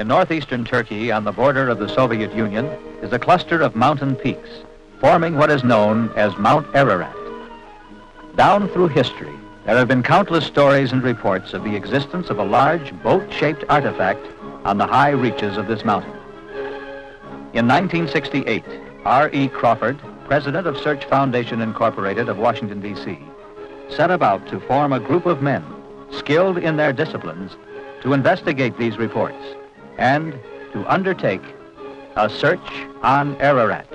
In northeastern Turkey, on the border of the Soviet Union, is a cluster of mountain peaks, forming what is known as Mount Ararat. Down through history, there have been countless stories and reports of the existence of a large boat-shaped artifact on the high reaches of this mountain. In 1968, R.E. Crawford, president of Search Foundation Incorporated of Washington, D.C., set about to form a group of men skilled in their disciplines to investigate these reports and to undertake a search on Ararat.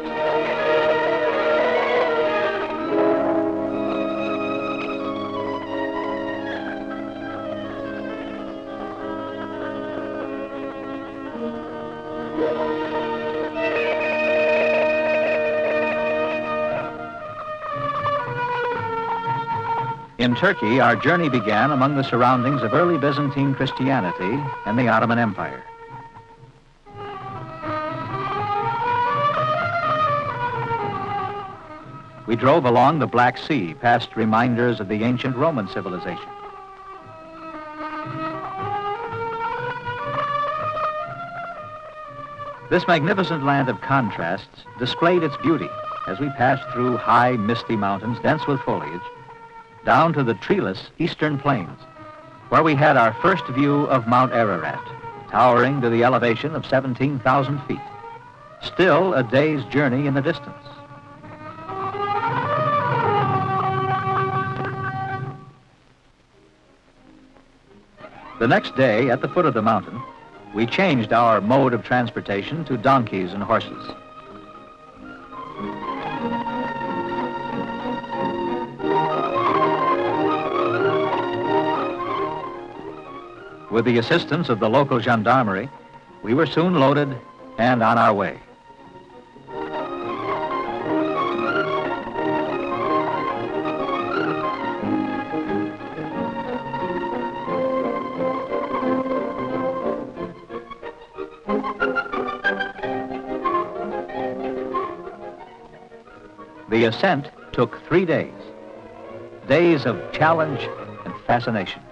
In Turkey, our journey began among the surroundings of early Byzantine Christianity and the Ottoman Empire. We drove along the Black Sea, past reminders of the ancient Roman civilization. This magnificent land of contrasts displayed its beauty as we passed through high, misty mountains dense with foliage, down to the treeless eastern plains, where we had our first view of Mount Ararat, towering to the elevation of 17,000 feet. Still a day's journey in the distance. The next day, at the foot of the mountain, we changed our mode of transportation to donkeys and horses. With the assistance of the local gendarmerie, we were soon loaded and on our way. The ascent took 3 days, days of challenge and fascination.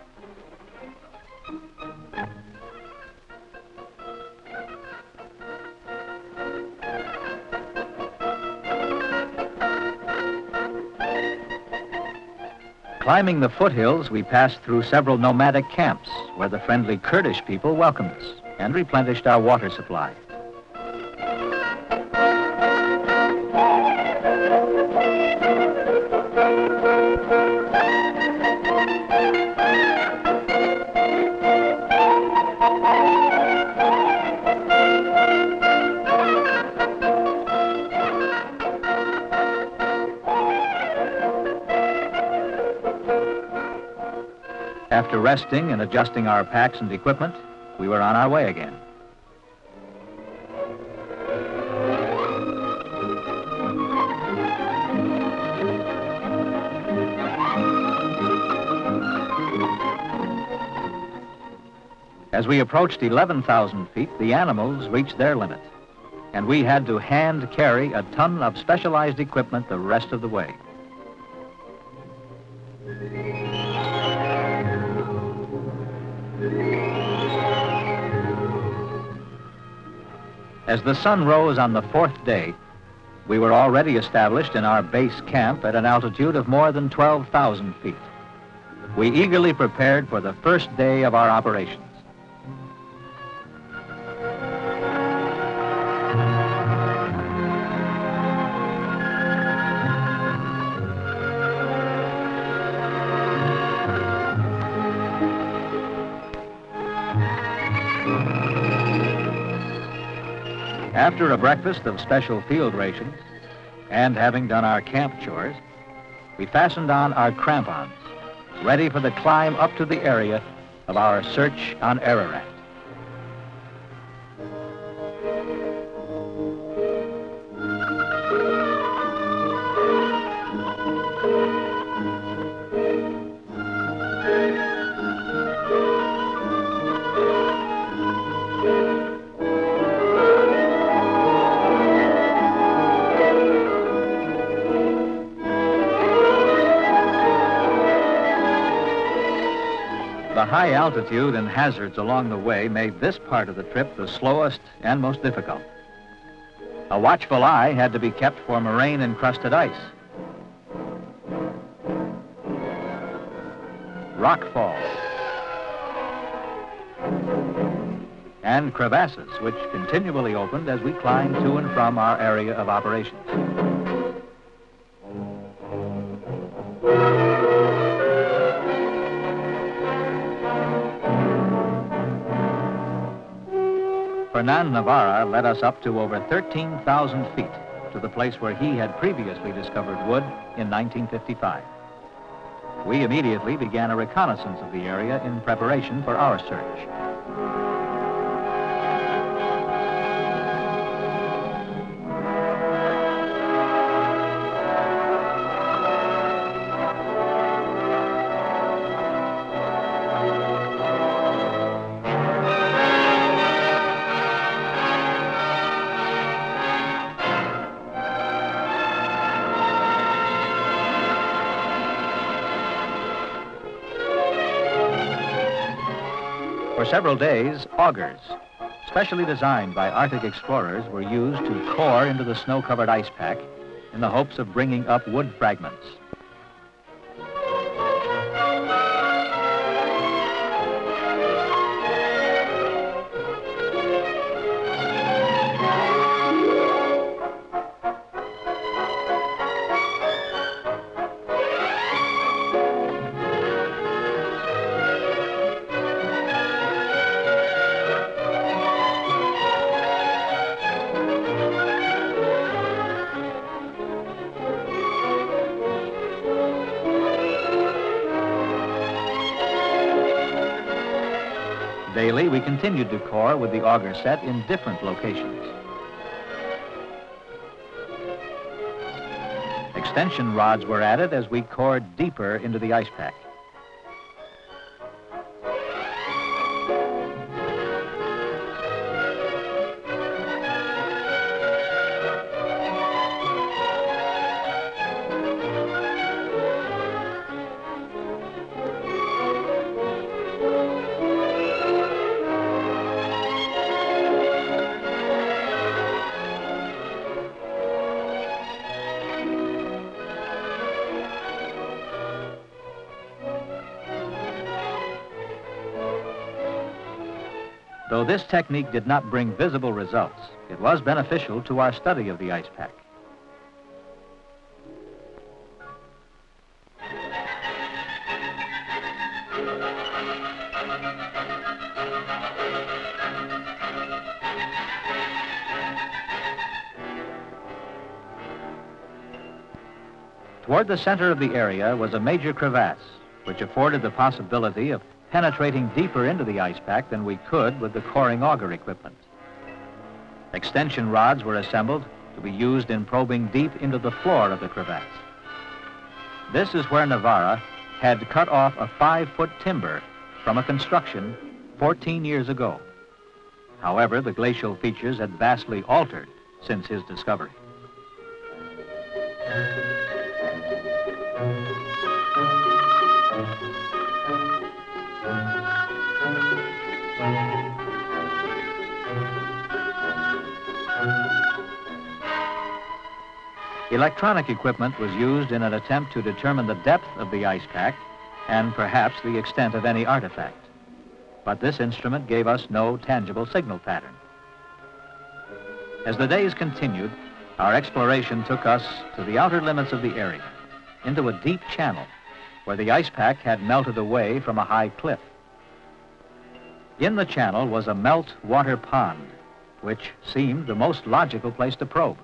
Climbing the foothills, we passed through several nomadic camps where the friendly Kurdish people welcomed us and replenished our water supply. After resting and adjusting our packs and equipment, we were on our way again. As we approached 11,000 feet, the animals reached their limit, and we had to hand carry a ton of specialized equipment the rest of the way. As the sun rose on the 4th day, we were already established in our base camp at an altitude of more than 12,000 feet. We eagerly prepared for the first day of our operations. After a breakfast of special field rations, and having done our camp chores, we fastened on our crampons, ready for the climb up to the area of our search on Ararat. The high altitude and hazards along the way made this part of the trip the slowest and most difficult. A watchful eye had to be kept for moraine-encrusted ice, rock falls, and crevasses which continually opened as we climbed to and from our area of operations. Fernand Navarra led us up to over 13,000 feet to the place where he had previously discovered wood in 1955. We immediately began a reconnaissance of the area in preparation for our search. For several days, augers, specially designed by Arctic explorers, were used to core into the snow-covered ice pack in the hopes of bringing up wood fragments. Daily, we continued to core with the auger set in different locations. Extension rods were added as we cored deeper into the ice pack. Though this technique did not bring visible results, it was beneficial to our study of the ice pack. Toward the center of the area was a major crevasse, which afforded the possibility of penetrating deeper into the ice pack than we could with the coring auger equipment. Extension rods were assembled to be used in probing deep into the floor of the crevasse. This is where Navarra had cut off a 5-foot timber from a construction 14 years ago. However, the glacial features had vastly altered since his discovery. Electronic equipment was used in an attempt to determine the depth of the ice pack and perhaps the extent of any artifact. But this instrument gave us no tangible signal pattern. As the days continued, our exploration took us to the outer limits of the area, into a deep channel where the ice pack had melted away from a high cliff. In the channel was a melt-water pond, which seemed the most logical place to probe.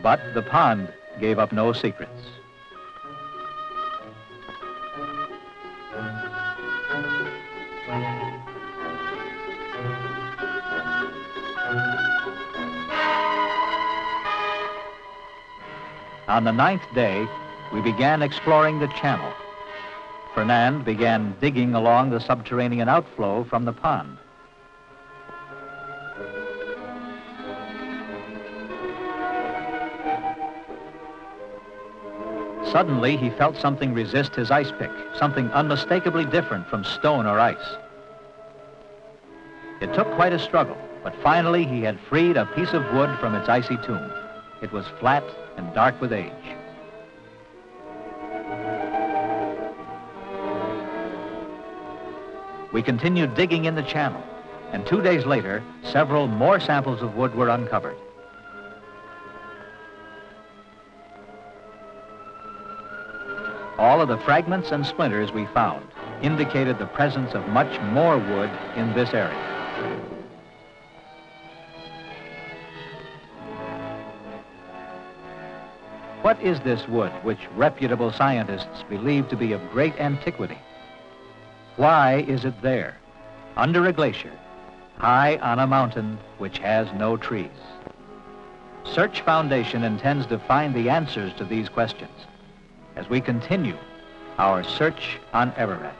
But the pond gave up no secrets. On the 9th day, we began exploring the channel. Fernand began digging along the subterranean outflow from the pond. Suddenly, he felt something resist his ice pick, something unmistakably different from stone or ice. It took quite a struggle, but finally he had freed a piece of wood from its icy tomb. It was flat and dark with age. We continued digging in the channel, and 2 days later, several more samples of wood were uncovered. All of the fragments and splinters we found indicated the presence of much more wood in this area. What is this wood which reputable scientists believe to be of great antiquity? Why is it there, under a glacier, high on a mountain which has no trees? Search Foundation intends to find the answers to these questions as we continue our search on Ararat.